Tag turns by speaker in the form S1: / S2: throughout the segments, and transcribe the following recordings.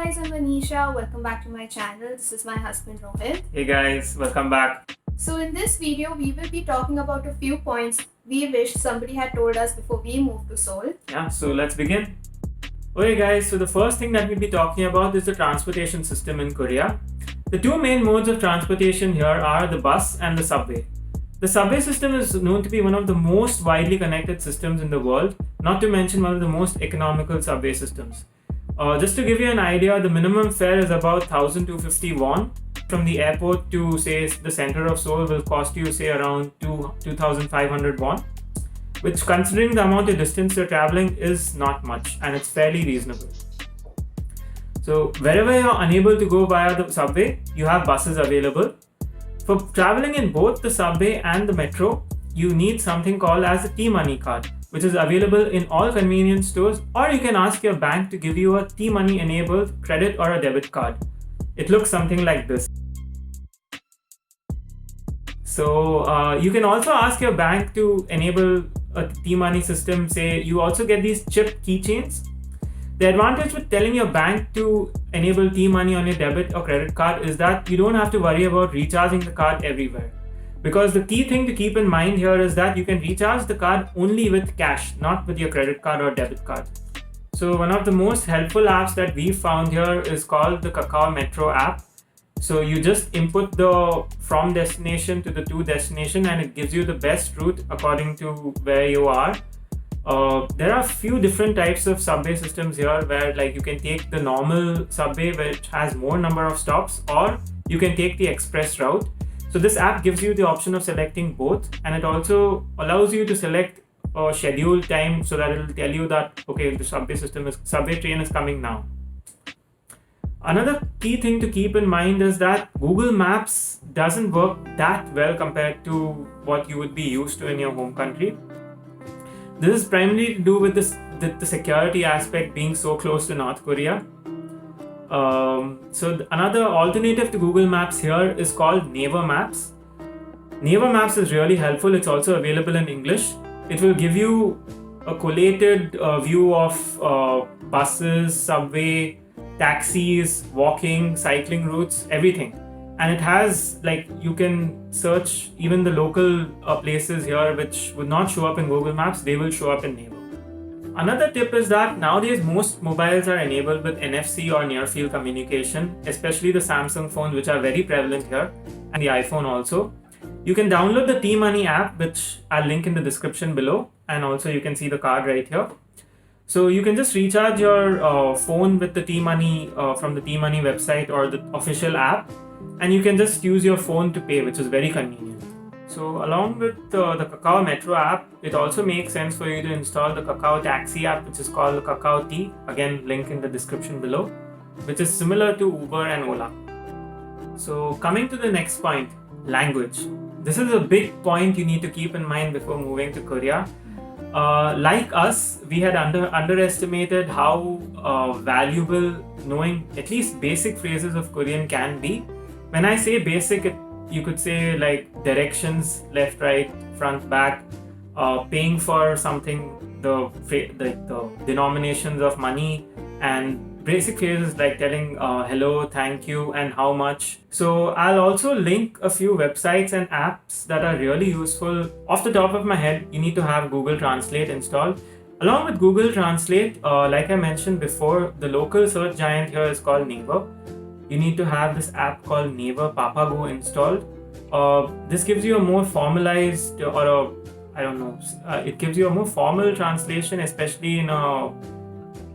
S1: guys, I'm Anisha. Welcome back to my channel. This is my husband Rohit.
S2: Hey guys, welcome back.
S1: So in this video, we will be talking about a few points we wish somebody had told us before we moved to Seoul.
S2: Yeah, so let's begin. Okay guys, so the first thing that we'll be talking about is the transportation system in Korea. The two main modes of transportation here are the bus and the subway. The subway system is known to be one of the most widely connected systems in the world, not to mention one of the most economical subway systems. Just to give you an idea, the minimum fare is about 1,250 won. From the airport to say the center of Seoul will cost you say around 2,500 won, which considering the amount of distance you're traveling is not much and it's fairly reasonable. So wherever you're unable to go via the subway, you have buses available. For traveling in both the subway and the metro, you need something called as a Tmoney card, which is available in all convenience stores, or you can ask your bank to give you a Tmoney enabled credit or a debit card. It looks something like this. So you can also ask your bank to enable a Tmoney system. Say you also get these chip keychains. The advantage with telling your bank to enable Tmoney on your debit or credit card is that you don't have to worry about recharging the card everywhere. Because the key thing to keep in mind here is that you can recharge the card only with cash, not with your credit card or debit card. So one of the most helpful apps that we found here is called the Kakao Metro app. So you just input the from destination to the to destination and it gives you the best route according to where you are. There are a few different types of subway systems here where like you can take the normal subway which has more number of stops, or you can take the express route. So this app gives you the option of selecting both, and it also allows you to select a scheduled time so that it will tell you that okay, the subway train is coming now. Another key thing to keep in mind is that Google Maps doesn't work that well compared to what you would be used to in your home country. This is primarily to do with the security aspect being so close to North Korea. So another alternative to Google Maps here is called Naver Maps. Naver Maps is really helpful. It's also available in English. It will give you a collated view of buses, subway, taxis, walking, cycling routes, everything. And it has like you can search even the local places here which would not show up in Google Maps, they will show up in Naver. Another tip is that nowadays most mobiles are enabled with NFC or near field communication, especially the Samsung phones which are very prevalent here, and the iPhone also. You can download the Tmoney app, which I'll link in the description below, and also you can see the card right here. So you can just recharge your phone with the Tmoney from the Tmoney website or the official app, and you can just use your phone to pay, which is very convenient. So along with the Kakao Metro app, it also makes sense for you to install the Kakao Taxi app, which is called the Kakao T. Again, link in the description below, which is similar to Uber and Ola. So coming to the next point, language. This is a big point you need to keep in mind before moving to Korea. Like us, we had underestimated how valuable knowing at least basic phrases of Korean can be. When I say basic, you could say like directions, left, right, front, back, paying for something, the denominations of money, and basic phrases like telling hello, thank you, and how much. So I'll also link a few websites and apps that are really useful. Off the top of my head, you need to have Google Translate installed. Along with Google Translate, like I mentioned before, the local search giant here is called Naver. You need to have this app called Naver Papago installed. This gives you a more formalized it gives you a more formal translation, especially in a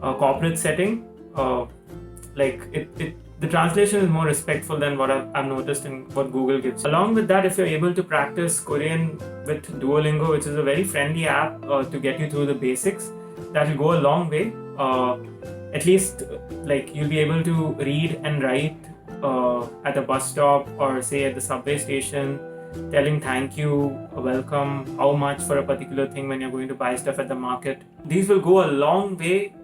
S2: corporate setting. The translation is more respectful than what I've noticed in what Google gives. Along with that, if you're able to practice Korean with Duolingo, which is a very friendly app to get you through the basics, that will go a long way. At least like you'll be able to read and write at a bus stop or say at the subway station, telling thank you, welcome, how much for a particular thing when you're going to buy stuff at the market. These will go a long way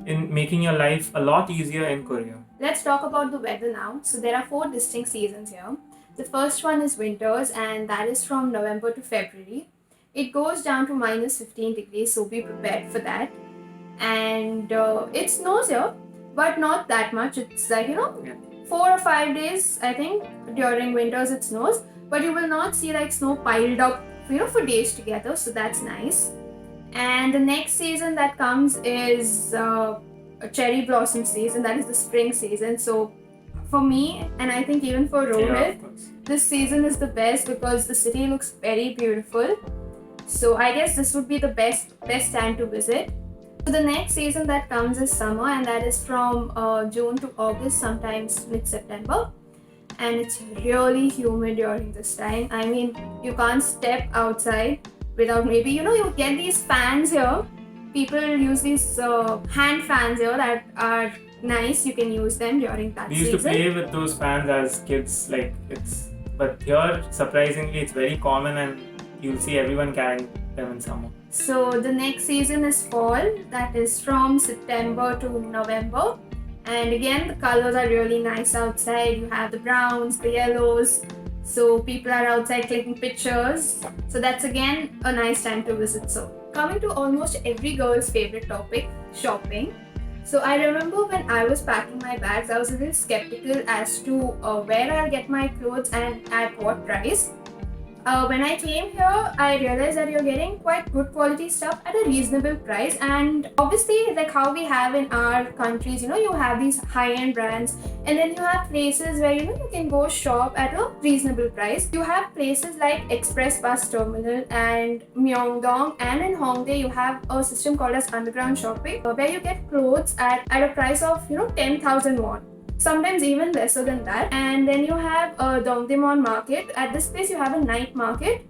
S2: in making your life a lot easier in Korea.
S1: Let's talk about the weather now. So there are 4 distinct seasons here. The first one is winters, and that is from November to February. It goes down to minus 15 degrees, so be prepared for that. And it snows here, but not that much. It's like,
S2: Yeah.
S1: 4 or 5 days, I think. During winters it snows, but you will not see like snow piled up, for days together, so that's nice. And the next season that comes is a cherry blossom season, that is the spring season. So for me, and I think even for
S2: Yeah,
S1: Rohit,
S2: of course.
S1: this season is the best because the city looks very beautiful. So I guess this would be the best time to visit. So the next season that comes is summer, and that is from June to August, sometimes mid-September. And it's really humid during this time. I mean, you can't step outside without maybe, you get these fans here. People use these hand fans here that are nice. You can use them during that
S2: We used
S1: season.
S2: to play with those fans as kids, but here, surprisingly, it's very common and you'll see everyone carrying them in summer.
S1: So the next season is fall, that is from September to November. And again, the colors are really nice outside. You have the browns, the yellows. So people are outside clicking pictures. So that's again a nice time to visit. So coming to almost every girl's favorite topic, shopping. So I remember when I was packing my bags, I was a little skeptical as to where I'll get my clothes and at what price. When I came here, I realized that you're getting quite good quality stuff at a reasonable price. And obviously, like how we have in our countries, you have these high-end brands, and then you have places where you can go shop at a reasonable price. You have places like Express Bus Terminal and Myeongdong, and in Hongdae you have a system called as underground shopping, where you get clothes at a price of 10,000 won. Sometimes even lesser than that. And then you have a Dongdaemun market. At this place you have a night market,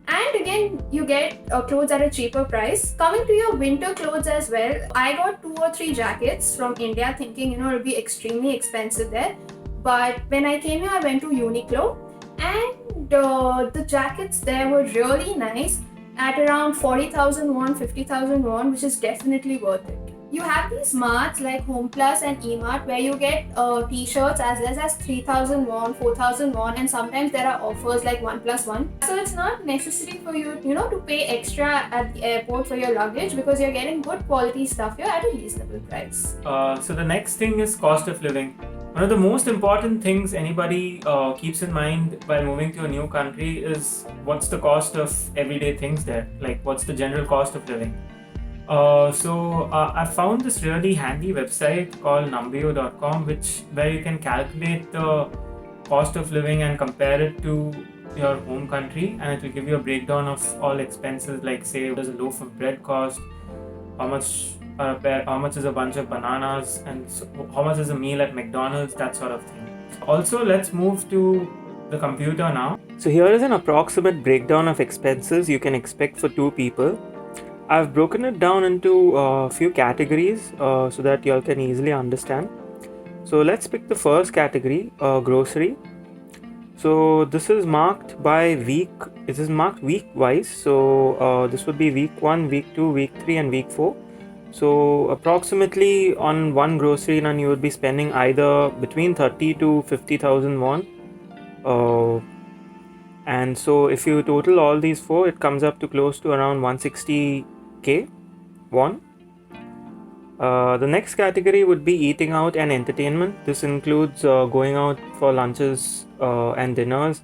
S1: and again you get clothes at a cheaper price. Coming to your winter clothes as well, I got 2 or 3 jackets from India thinking it'll be extremely expensive there, but when I came here I went to Uniqlo, and the jackets there were really nice at around 40,000 won, 50,000 won, which is definitely worth it. You have these marts like Home Plus and E-Mart where you get t-shirts as less as 3,000 won, 4,000 won, and sometimes there are offers like 1+1. So it's not necessary for you, to pay extra at the airport for your luggage because you're getting good quality stuff here at a reasonable price.
S2: So the next thing is cost of living. One of the most important things anybody keeps in mind while moving to a new country is what's the cost of everyday things there, like what's the general cost of living. I found this really handy website called Numbeo.com, where you can calculate the cost of living and compare it to your home country, and it will give you a breakdown of all expenses, like say what does a loaf of bread cost, how much is a bunch of bananas, and how much is a meal at McDonald's, that sort of thing. Also, let's move to the computer now. So here is an approximate breakdown of expenses you can expect for 2 people. I've broken it down into a few categories so that y'all can easily understand. So let's pick the first category, grocery. So this is marked by week. It is marked week wise. So this would be week 1, week 2, week 3, and week 4. So approximately on one grocery run, you would be spending either between 30 to 50,000 won. And so if you total all these 4, it comes up to close to around 160k won. The next category would be eating out and entertainment. This includes going out for lunches and dinners,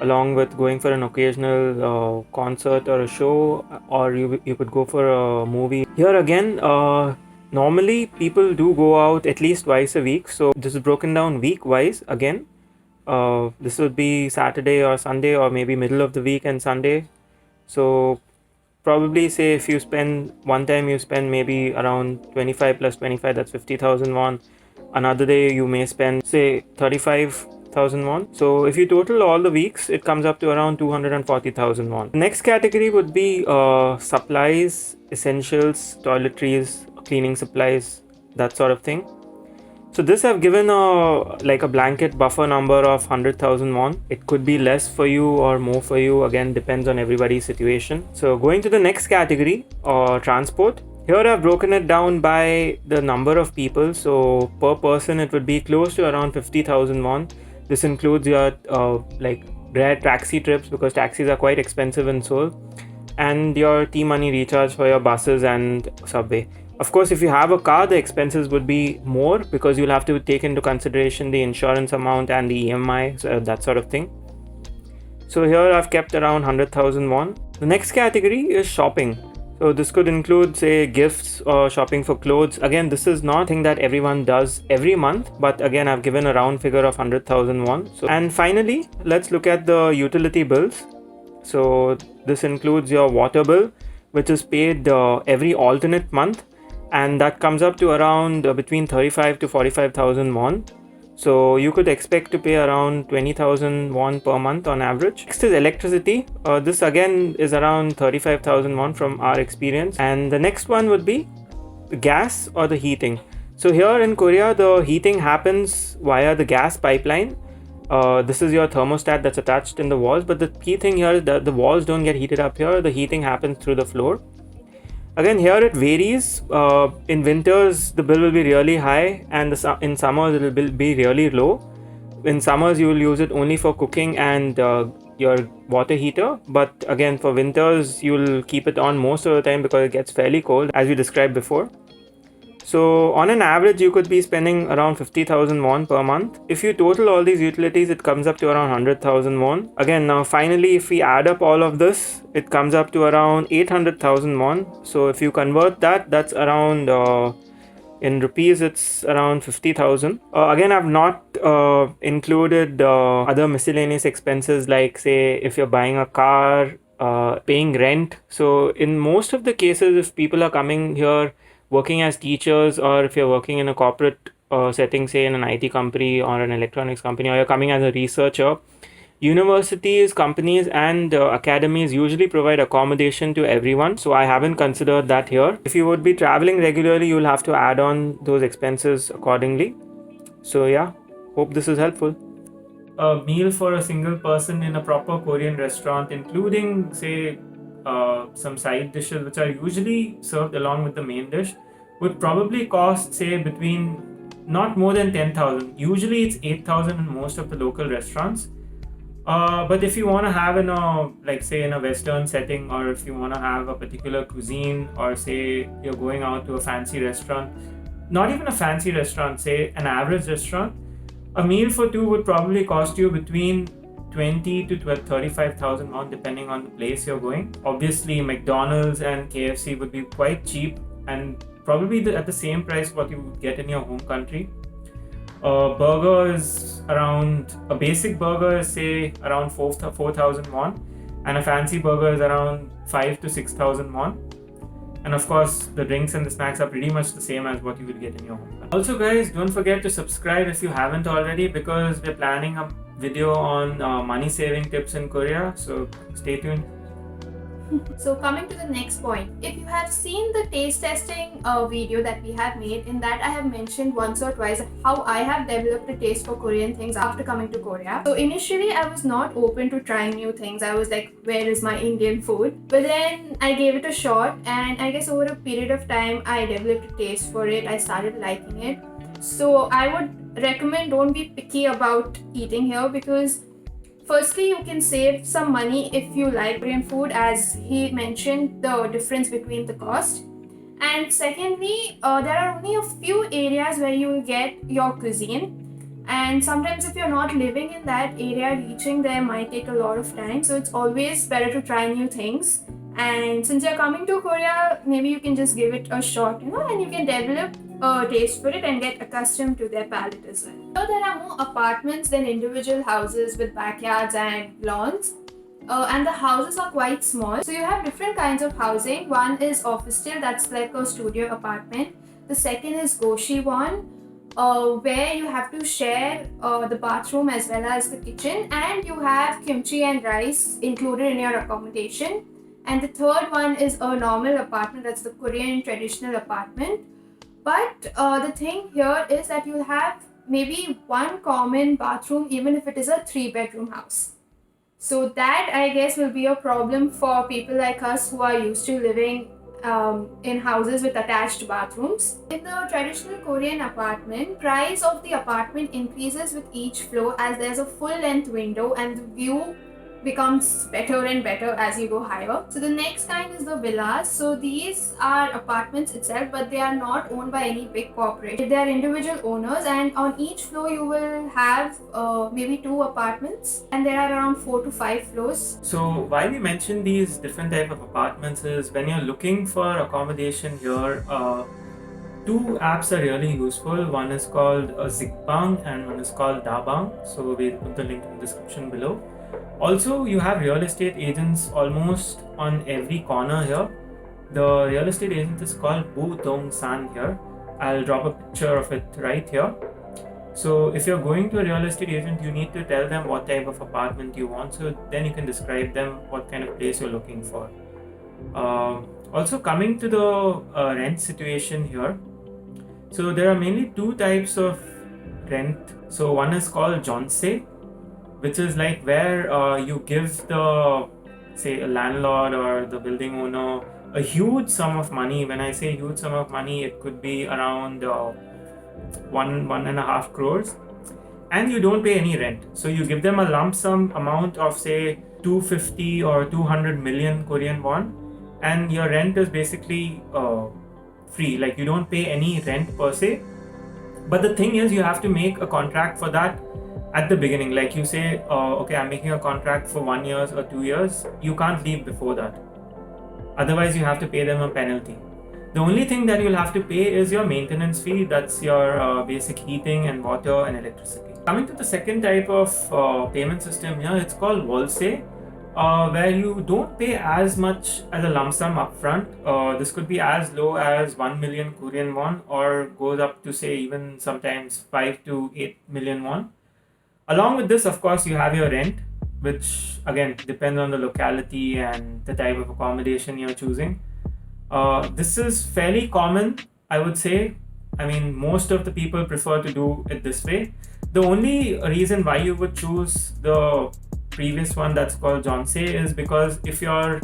S2: along with going for an occasional concert or a show, or you could go for a movie. Here again, normally people do go out at least twice a week. So this is broken down week wise again. This would be Saturday or Sunday, or maybe middle of the week and Sunday. So probably say if you spend one time, you spend maybe around 25 plus 25, that's 50,000 won. Another day you may spend say 35,000 won. So if you total all the weeks, it comes up to around 240,000 won. Next category would be supplies, essentials, toiletries, cleaning supplies, that sort of thing. So this I've given a blanket buffer number of 100,000 won. It could be less for you or more for you, again depends on everybody's situation. So going to the next category, transport. Here I've broken it down by the number of people. So per person it would be close to around 50,000 won. This includes your rare taxi trips, because taxis are quite expensive in Seoul, and your Tmoney recharge for your buses and subway. Of course, if you have a car, the expenses would be more because you'll have to take into consideration the insurance amount and the EMI, so that sort of thing. So here I've kept around 100,000 won. The next category is shopping. So this could include, say, gifts or shopping for clothes. Again, this is not a thing that everyone does every month, but again, I've given a round figure of 100,000 won. So, and finally, let's look at the utility bills. So this includes your water bill, which is paid every alternate month, and that comes up to around between 35 to 45,000 won. So you could expect to pay around 20,000 won per month on average. Next is electricity. This again is around 35,000 won from our experience. And the next one would be the gas or the heating. So here in Korea, the heating happens via the gas pipeline. This is your thermostat that's attached in the walls. But the key thing here is that the walls don't get heated up here. The heating happens through the floor. Again, here it varies. In winters, the bill will be really high, and in summers, it will be really low. In summers, you will use it only for cooking and your water heater. But again, for winters, you will keep it on most of the time because it gets fairly cold, as we described before. So on an average, you could be spending around 50,000 won per month. If you total all these utilities, it comes up to around 100,000 won. Again, now finally, if we add up all of this, it comes up to around 800,000 won. So if you convert that, that's around, in rupees, it's around 50,000. Again, I've not included other miscellaneous expenses like, say, if you're buying a car, paying rent. So in most of the cases, if people are coming here working as teachers, or if you're working in a corporate setting, say in an IT company or an electronics company, or you're coming as a researcher, universities, companies and academies usually provide accommodation to everyone. So I haven't considered that here. If you would be traveling regularly, you'll have to add on those expenses accordingly. So yeah, hope this is helpful. A meal for a single person in a proper Korean restaurant, including, say, some side dishes which are usually served along with the main dish, would probably cost, say, between not more than 10,000. Usually it's 8,000 in most of the local restaurants. But if you want to have in a, like, say, in a Western setting, or if you want to have a particular cuisine, or say you're going out to a fancy restaurant, not even a fancy restaurant, say an average restaurant, a meal for two would probably cost you between 20 to 35,000 won, depending on the place you're going. Obviously, McDonald's and KFC would be quite cheap and probably at the same price what you would get in your home country. A burger is around, a basic burger is, say, around 4,000 won, and a fancy burger is around 5 to 6,000 won. And of course, the drinks and the snacks are pretty much the same as what you will get in your home country. Also, guys, don't forget to subscribe if you haven't already, because we're planning a video on money saving tips in Korea, so stay tuned.
S1: So coming to the next point, if you have seen the taste testing video that we have made, in that I have mentioned once or twice how I have developed a taste for Korean things after coming to Korea. So initially I was not open to trying new things. I was like, where is my Indian food? But then I gave it a shot, and I guess over a period of time I developed a taste for it. I started liking it. So I would recommend, don't be picky about eating here, because firstly, you can save some money if you like Korean food, as he mentioned the difference between the cost. And secondly, there are only a few areas where you will get your cuisine. And sometimes if you're not living in that area, reaching there might take a lot of time. So it's always better to try new things. And since you're coming to Korea, maybe you can just give it a shot, and you can develop a taste for it and get accustomed to their palate as well. So there are more apartments than individual houses with backyards and lawns. And the houses are quite small. So you have different kinds of housing. One is office-style, that's like a studio apartment. The second is Goshiwon, where you have to share the bathroom as well as the kitchen, and you have kimchi and rice included in your accommodation. And the third one is a normal apartment, that's the Korean traditional apartment. But the thing here is that you have maybe one common bathroom, even if it is a 3-bedroom house. So that, I guess, will be a problem for people like us who are used to living in houses with attached bathrooms. In the traditional Korean apartment, price of the apartment increases with each floor, as there's a full length window and the view becomes better and better as you go higher. So the next kind is the villas. So these are apartments itself, but they are not owned by any big corporation. They are individual owners, and on each floor you will have maybe 2 apartments, and there are around 4 to 5 floors.
S2: So why we mention these different type of apartments is when you're looking for accommodation here, 2 apps are really useful. One is called Zigbang and one is called Dabang. So we'll put the link in the description below. Also, you have real estate agents almost on every corner here. The real estate agent is called Bu Dong San here. I'll drop a picture of it right here. So if you're going to a real estate agent, you need to tell them what type of apartment you want. So then you can describe them what kind of place you're looking for. Also coming to the rent situation here. So there are mainly 2 types of rent. So one is called Jonse, which is like where you give the, say, a landlord or the building owner a huge sum of money. When I say huge sum of money, it could be around 1.5 crores, and you don't pay any rent. So you give them a lump sum amount of, say, 250 or 200 million Korean won, and your rent is basically free. Like, you don't pay any rent per se. But the thing is, you have to make a contract for that at the beginning. Like, you say, okay, I'm making a contract for 1 year or 2 years. You can't leave before that. Otherwise, you have to pay them a penalty. The only thing that you'll have to pay is your maintenance fee. That's your basic heating and water and electricity. Coming to the second type of payment system here, it's called Wolse, where you don't pay as much as a lump sum upfront. This could be as low as 1 million Korean won, or goes up to, say, even sometimes 5 to 8 million won. Along with this, of course, you have your rent, which again depends on the locality and the type of accommodation you're choosing. This is fairly common, I would say. I mean, most of the people prefer to do it this way. The only reason why you would choose the previous one that's called Jonse is because if your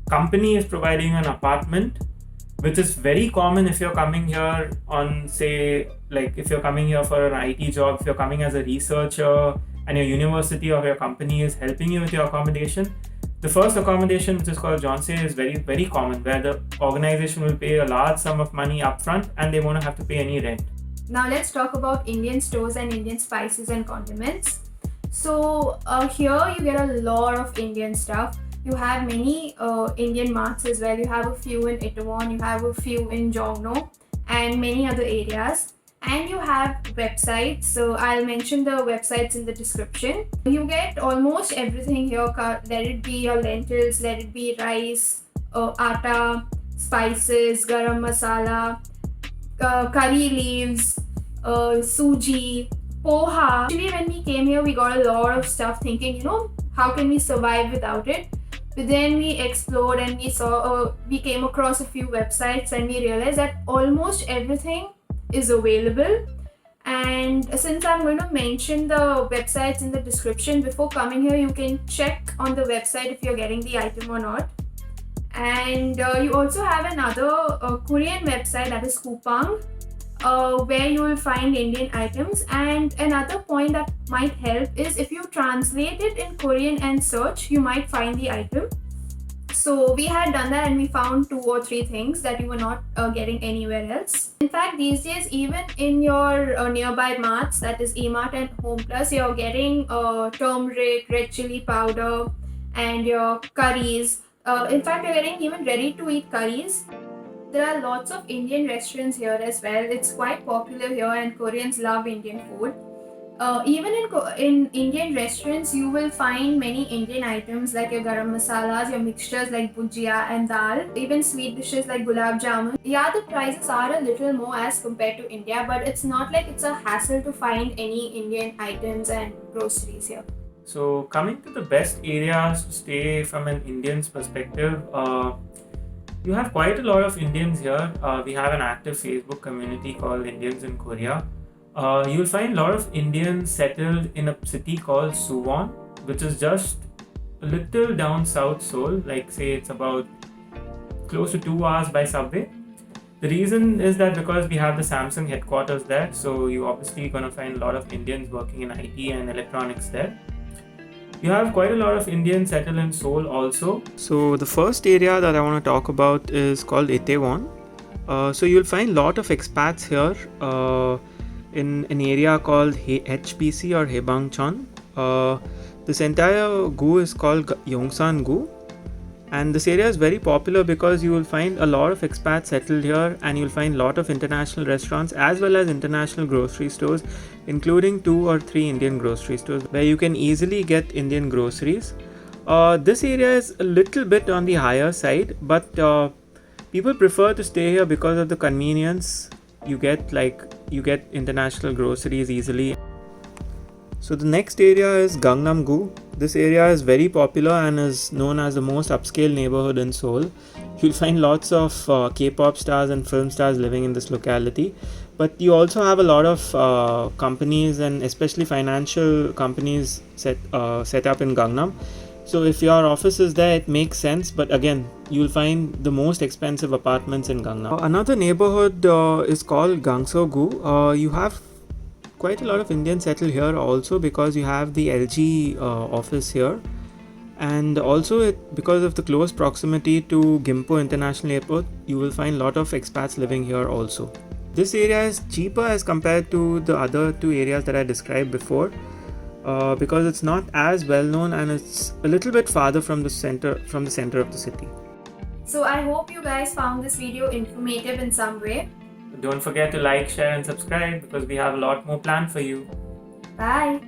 S2: company is providing an apartment, which is very common if you're coming here on, say, like if you're coming here for an IT job, if you're coming as a researcher and your university or your company is helping you with your accommodation, the first accommodation, which is called Jonse, is very, very common, where the organization will pay a large sum of money upfront and they won't have to pay any rent.
S1: Now let's talk about Indian stores and Indian spices and condiments. So here you get a lot of Indian stuff. You have many Indian marts as well. You have a few in Tmoney, you have a few in Jongno, and many other areas. And you have websites. So I'll mention the websites in the description. You get almost everything here. Let it be your lentils, let it be rice, atta, spices, garam masala, curry leaves, suji, poha. Actually, when we came here, we got a lot of stuff thinking, how can we survive without it? But then we explored and we came across a few websites and we realized that almost everything is available. And since I'm going to mention the websites in the description, before coming here, you can check on the website if you're getting the item or not. And you also have another Korean website, that is Coupang, where you will find Indian items. And another point that might help is if you translate it in Korean and search, you might find the item. So we had done that and we found 2 or 3 things that you were not getting anywhere else. In fact, these days, even in your nearby marts, that is E-Mart and Home Plus, you're getting turmeric, red chili powder, and your curries. In fact, you're getting even ready-to-eat curries. There are lots of Indian restaurants here as well. It's quite popular here and Koreans love Indian food. Even in Indian restaurants, you will find many Indian items like your garam masalas, your mixtures like bhujia and dal, even sweet dishes like gulab jamun. Yeah, the prices are a little more as compared to India, but it's not like it's a hassle to find any Indian items and groceries here.
S2: So coming to the best areas to stay from an Indian's perspective, you have quite a lot of Indians here. We have an active Facebook community called Indians in Korea. You'll find a lot of Indians settled in a city called Suwon, which is just a little down south Seoul. Like, say, it's about close to 2 hours by subway. The reason is that because we have the Samsung headquarters there, so you're obviously going to find a lot of Indians working in IT and electronics there. You have quite a lot of Indians settled in Seoul also. So the first area that I want to talk about is called Itaewon. So you'll find a lot of expats here in an area called HPC or Haebangchon. This entire gu is called Yongsan gu. And this area is very popular because you will find a lot of expats settled here, and you'll find a lot of international restaurants as well as international grocery stores, including 2 or 3 Indian grocery stores where you can easily get Indian groceries. This area is a little bit on the higher side, but people prefer to stay here because of the convenience. You get international groceries easily. So the next area is Gangnam-gu. This area is very popular and is known as the most upscale neighborhood in Seoul. You'll find lots of K-pop stars and film stars living in this locality. But you also have a lot of companies, and especially financial companies set up in Gangnam. So if your office is there, it makes sense. But again, you'll find the most expensive apartments in Gangnam. Another neighborhood is called Gangso-gu. You have quite a lot of Indians settled here also because you have the LG office here, and also because of the close proximity to Gimpo International Airport, you will find a lot of expats living here also. This area is cheaper as compared to the other 2 areas that I described before because it's not as well known and it's a little bit farther from the center of the city.
S1: So I hope you guys found this video informative in some way.
S2: Don't forget to like, share and subscribe because we have a lot more planned for you.
S1: Bye.